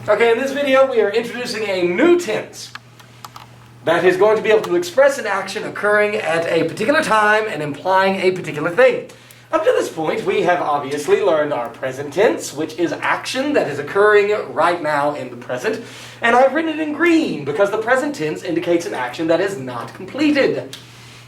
Okay, in this video we are introducing a new tense that is going to be able to express an action occurring at a particular time and implying a particular thing. Up to this point, we have obviously learned our present tense, which is action that is occurring right now in the present. And I've written it in green because the present tense indicates an action that is not completed.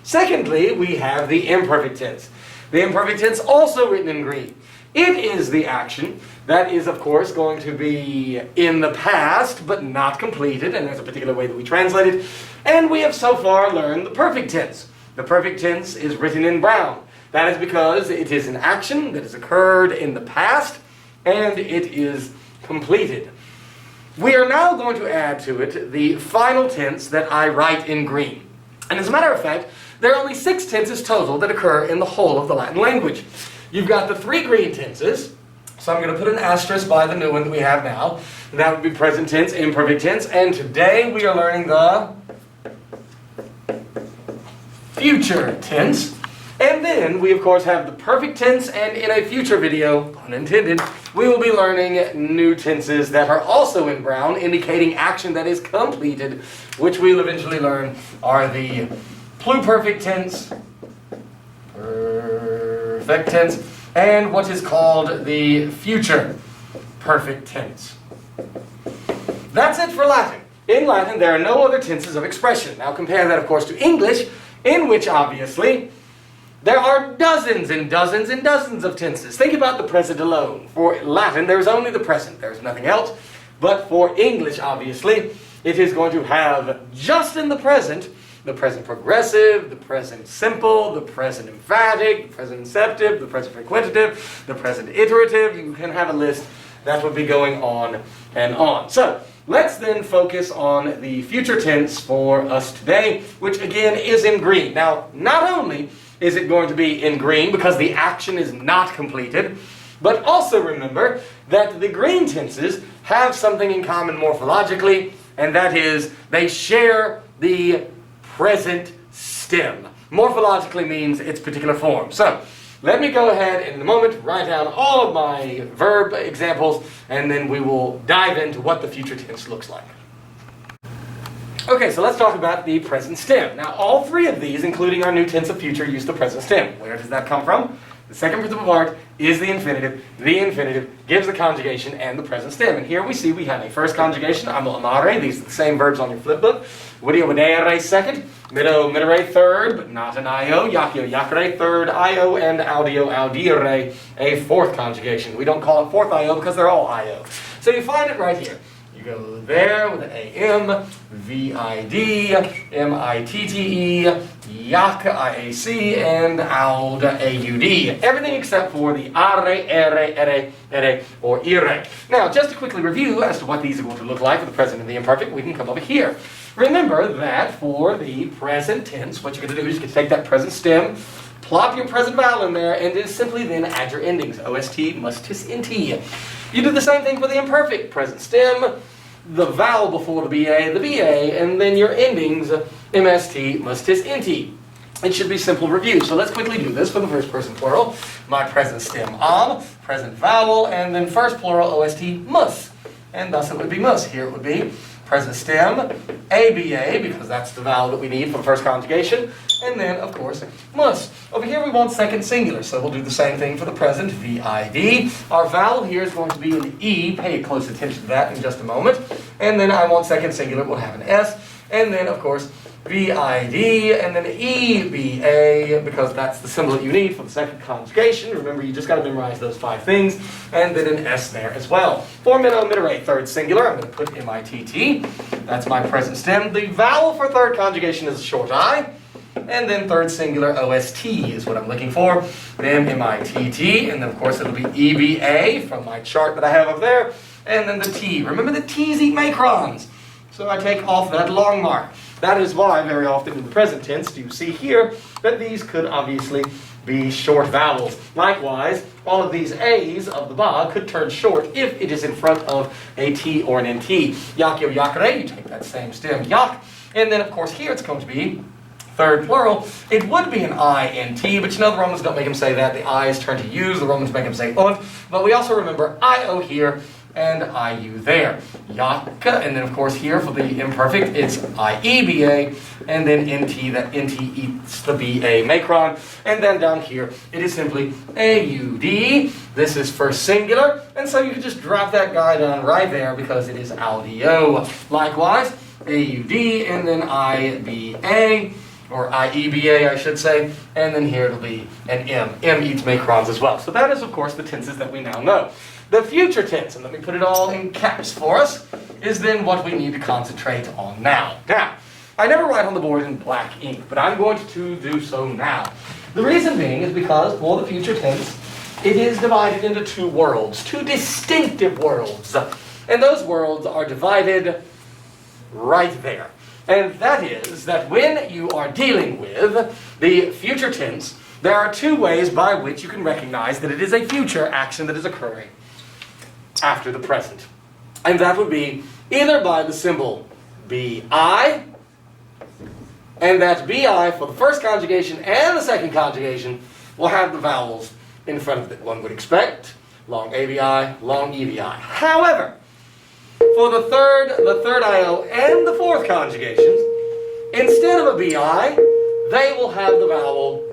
Secondly, we have the imperfect tense. The imperfect tense also written in green. It is the action that is, of course, going to be in the past, but not completed, and there's a particular way that we translate it. And we have so far learned the perfect tense. The perfect tense is written in brown. That is because it is an action that has occurred in the past, and it is completed. We are now going to add to it the final tense that I write in green. And as a matter of fact, there are only 6 tenses total that occur in the whole of the Latin language. You've got the 3 green tenses, so I'm going to put an asterisk by the new one that we have now. That would be present tense, imperfect tense, and today we are learning the future tense. And then we of course have the perfect tense, and in a future video, pun intended, we will be learning new tenses that are also in brown, indicating action that is completed, which we'll eventually learn are the pluperfect tense, perfect tense, and what is called the future perfect tense. That's it for Latin. In Latin, there are no other tenses of expression. Now compare that, of course, to English, in which obviously there are dozens and dozens and dozens of tenses. Think about the present alone. For Latin, there's only the present. There's nothing else. But for English, obviously, it is going to have just in the present progressive, the present simple, the present emphatic, the present inceptive, the present frequentative, the present iterative. You can have a list that would be going on and on. So let's then focus on the future tense for us today, which again is in green. Now, not only is it going to be in green because the action is not completed, but also remember that the green tenses have something in common morphologically, and that is they share the present stem. Morphologically means its particular form. So let me go ahead and in a moment write down all of my verb examples, and then we will dive into what the future tense looks like. Okay, so let's talk about the present stem. Now, all 3 of these, including our new tense of future, use the present stem. Where does that come from? The second principal part is the infinitive. The infinitive gives the conjugation and the present stem. And here we see we have a first conjugation, amo amare. These are the same verbs on your flip book. Video videre second, mido midere third, but not an io. Yakio yakere third io, and audio audire a fourth conjugation. We don't call it fourth io because they're all io. So you find it right here. You go there with an am, vid, mitte, yak, iac, and aud, aud. Everything except for the are, ere, or ire. Now, just to quickly review as to what these are going to look like for the present and the imperfect, we can come over here. Remember that for the present tense, what you're going to do is you're going to take that present stem, plop your present vowel in there, and then simply then add your endings. OST, must, tis, int. You do the same thing for the imperfect. Present stem, the vowel before the BA, and then your endings, MST, must, tis, int. It should be simple review. So let's quickly do this for the first person plural. My present stem, present vowel, and then first plural, OST, mus. And thus it would be mus. Here it would be present stem, ABA, because that's the vowel that we need for the first conjugation, and then, of course, mus. Over here we want second singular, so we'll do the same thing for the present, VID. Our vowel here is going to be an E, pay close attention to that in just a moment, and then I want second singular, we'll have an S, and then, of course, VID, and then EBA, because that's the symbol that you need for the second conjugation. Remember, you just got to memorize those 5 things, and then an S there as well. For mido midere third singular, I'm going to put MITT. That's my present stem. The vowel for third conjugation is a short I, and then third singular OST is what I'm looking for. Then MITT, and then of course it'll be EBA from my chart that I have up there, and then the T. Remember the T's eat macrons. So I take off that long mark. That is why very often in the present tense you see here that these could obviously be short vowels. Likewise, all of these A's of the ba could turn short if it is in front of a T or an NT. Yakio yakare, you take that same stem, yak, and then of course here it's going to be third plural. It would be an INT, but you know the Romans don't make them say that. The I's turn to U's, the Romans make them say unt. But we also remember IO here and IU there. Yaka, and then of course here for the imperfect, it's IEBA, and then NT, that NT eats the BA macron, and then down here it is simply AUD. This is first singular, and so you can just drop that guy down right there because it is audio. Likewise, AUD, and then IBA, or IEBA I should say, and then here it'll be an M. M eats macrons as well. So that is of course the tenses that we now know. The future tense, and let me put it all in caps for us, is then what we need to concentrate on now. Now, I never write on the board in black ink, but I'm going to do so now. The reason being is because for the future tense, it is divided into two worlds, two distinctive worlds. And those worlds are divided right there. And that is that when you are dealing with the future tense, there are two ways by which you can recognize that it is a future action that is occurring after the present. And that would be either by the symbol bi, and that bi for the first conjugation and the second conjugation will have the vowels in front of it. One would expect long ABI, long EBI. However, for the third IO and the fourth conjugations, instead of a bi, they will have the vowel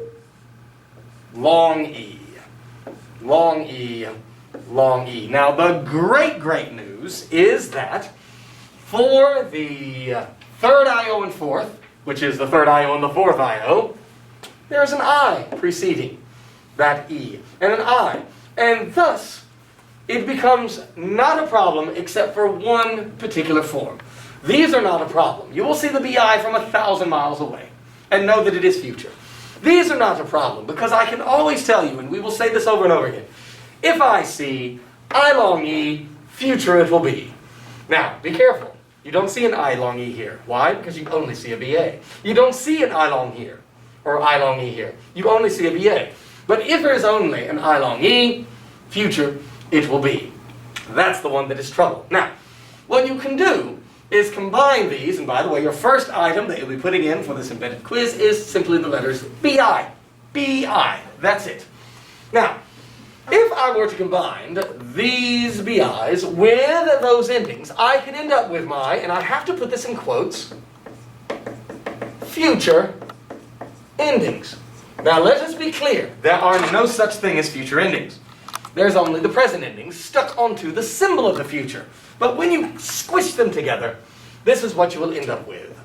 long E. Long E, long E. Now the great news is that for the third IO and fourth, which is the third IO and the fourth IO, there's an I preceding that E, and an I. And thus, it becomes not a problem except for one particular form. These are not a problem. You will see the BI from 1,000 miles away and know that it is future. These are not a problem because I can always tell you, and we will say this over and over again, if I see I long E, future it will be. Now, be careful. You don't see an I long E here. Why? Because you only see a BA. You don't see an I long here, or I long E here. You only see a BA. But if there is only an I long E, future it will be. That's the one that is trouble. Now, what you can do is combine these, and by the way, your first item that you'll be putting in for this embedded quiz is simply the letters BI. BI. That's it. Now, if I were to combine these BIs with those endings, I can end up with my, and I have to put this in quotes, future endings. Now let us be clear, there are no such thing as future endings. There's only the present endings stuck onto the symbol of the future. But when you squish them together, this is what you will end up with.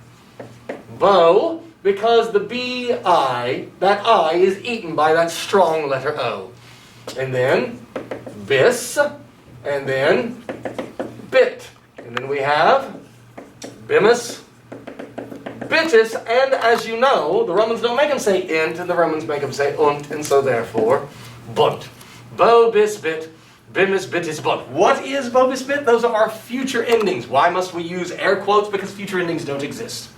Bo, because the B-I, that I is eaten by that strong letter O. And then bis, and then bit. And then we have bimus, bitus, and as you know, the Romans don't make them say int, and the Romans make them say unt, and so therefore, bunt. Bo, bis, bit, bimus, bitis, bunt. What is bo, bis, bit? Those are our future endings. Why must we use air quotes? Because future endings don't exist.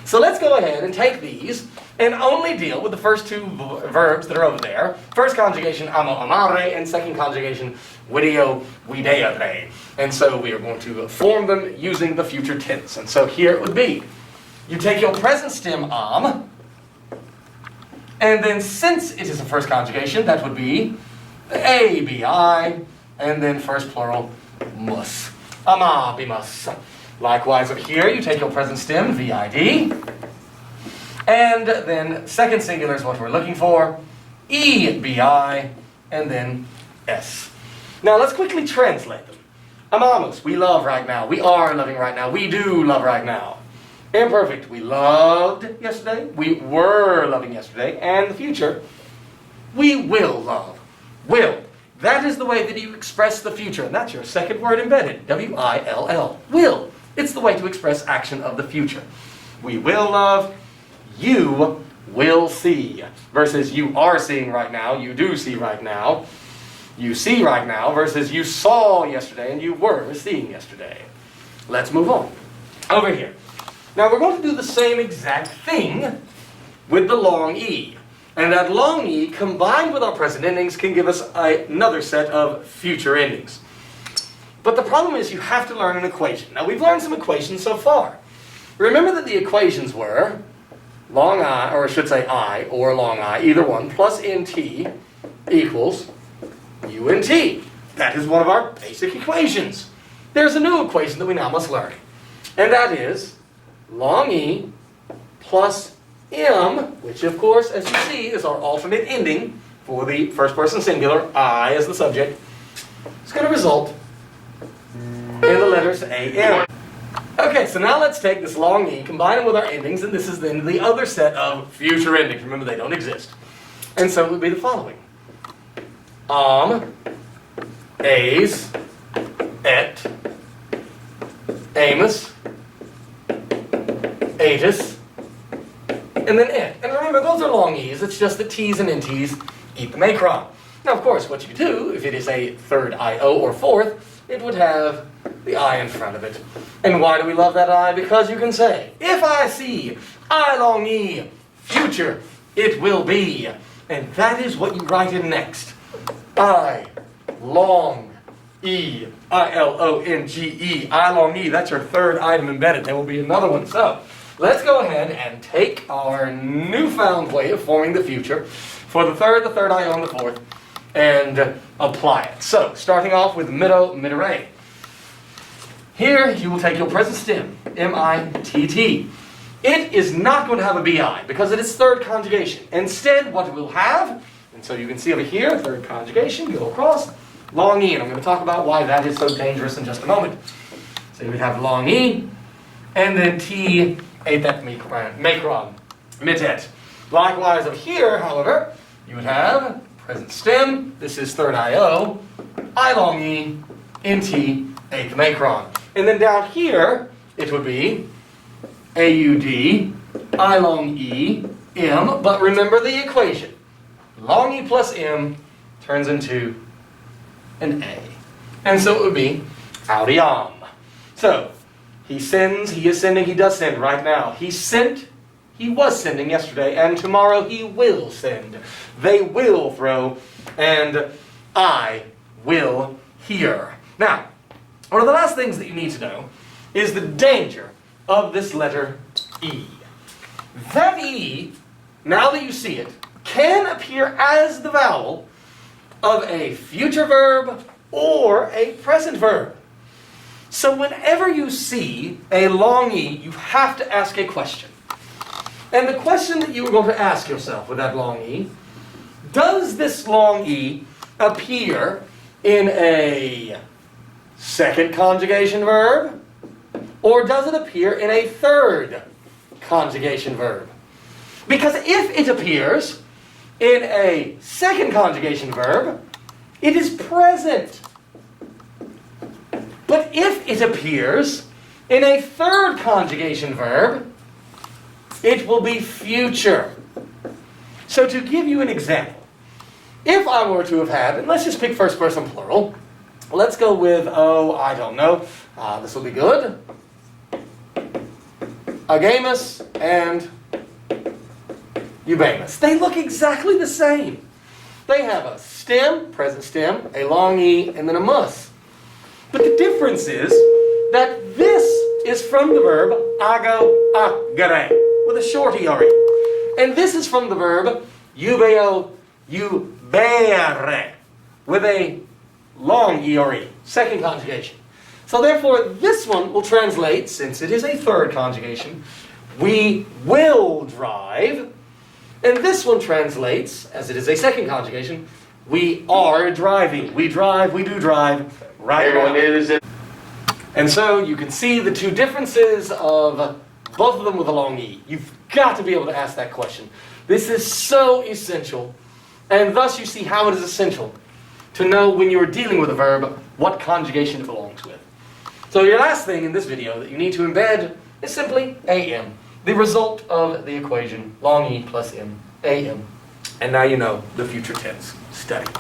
So let's go ahead and take these and only deal with the first two verbs that are over there. First conjugation, amo, amare, and second conjugation, video, videare. And so we are going to form them using the future tense. And so here it would be, you take your present stem am, and then since it is a first conjugation, that would be abi, and then first plural, mus. Amabimus. Likewise, up here, you take your present stem, vid, and then second singular is what we're looking for, ebi, and then s. Now, let's quickly translate them. Amamos, we love right now. We are loving right now. We do love right now. Imperfect, we loved yesterday. We were loving yesterday. And the future, we will love. Will. That is the way that you express the future. And that's your second word embedded, W-I-L-L. Will. It's the way to express action of the future. We will love, you will see. Versus you are seeing right now, you do see right now. You see right now versus you saw yesterday and you were seeing yesterday. Let's move on. Over here. Now we're going to do the same exact thing with the long E. And that long E combined with our present endings can give us another set of future endings. But the problem is you have to learn an equation. Now we've learned some equations so far. Remember that the equations were long I, or I should say I, or long I, either one, plus nt equals unt. that is one of our basic equations. There's a new equation that we now must learn. And that is long E plus M, which of course, as you see, is our alternate ending for the first person singular, I as the subject. It's going to result in the letters A-M. Okay, so now let's take this long E, combine them with our endings, and this is then the other set of future endings. Remember, they don't exist. And so it would be the following. A's, et, Amos, atus, and then it. And remember, those are long E's. It's just that T's and NT's eat the macron. Now, of course, what you do, if it is a third I-O or fourth, it would have the I in front of it. And why do we love that I? Because you can say, if I see I long E, future, it will be. And that is what you write in next. I long E, I-L-O-G-E, I long E. That's your third item embedded. There will be another one. So, let's go ahead and take our newfound way of forming the future for the third I-O, and the fourth, and apply it. So, starting off with mid-array. Here, you will take your present stem, M-I-T-T. It is not going to have a bi because it is third conjugation. Instead, what it will have, and so you can see over here, third conjugation, go across, long E. And I'm going to talk about why that is so dangerous in just a moment. So you would have long E, and then T, ate that macron, mitet. Likewise over here, however, you would have present stem, this is third I-O, I long E, NT, ate the macron. And then down here, it would be A-U-D, I long E, M, but remember the equation. Long E plus M turns into an A. And so it would be audiam. So, he sends, he is sending, he does send right now. He sent, he was sending yesterday, and tomorrow he will send. They will throw, and I will hear. Now, one of the last things that you need to know is the danger of this letter E. That E, now that you see it, can appear as the vowel of a future verb or a present verb. So whenever you see a long E, you have to ask a question. And the question that you are going to ask yourself with that long E, does this long E appear in a second conjugation verb, or does it appear in a third conjugation verb? Because if it appears in a second conjugation verb, it is present. But if it appears in a third conjugation verb, it will be future. So to give you an example, if I were to have had, and let's just pick first person plural, let's go with, oh, I don't know, this will be good, agamus and eubamus. They look exactly the same. They have a stem, present stem, a long E, and then a mus. But the difference is that this is from the verb ago agere, with a short ERE. And this is from the verb eubeo eubere, with a long ERE, second conjugation. So therefore, this one will translate, since it is a third conjugation, we will drive. And this one translates, as it is a second conjugation, we are driving. We drive, we do drive, right now. And so you can see the two differences of both of them with a long E. You've got to be able to ask that question. This is so essential. And thus you see how it is essential to know when you're dealing with a verb what conjugation it belongs with. So your last thing in this video that you need to embed is simply AM. The result of the equation, long E plus M, AM. And now you know the future tense. Study.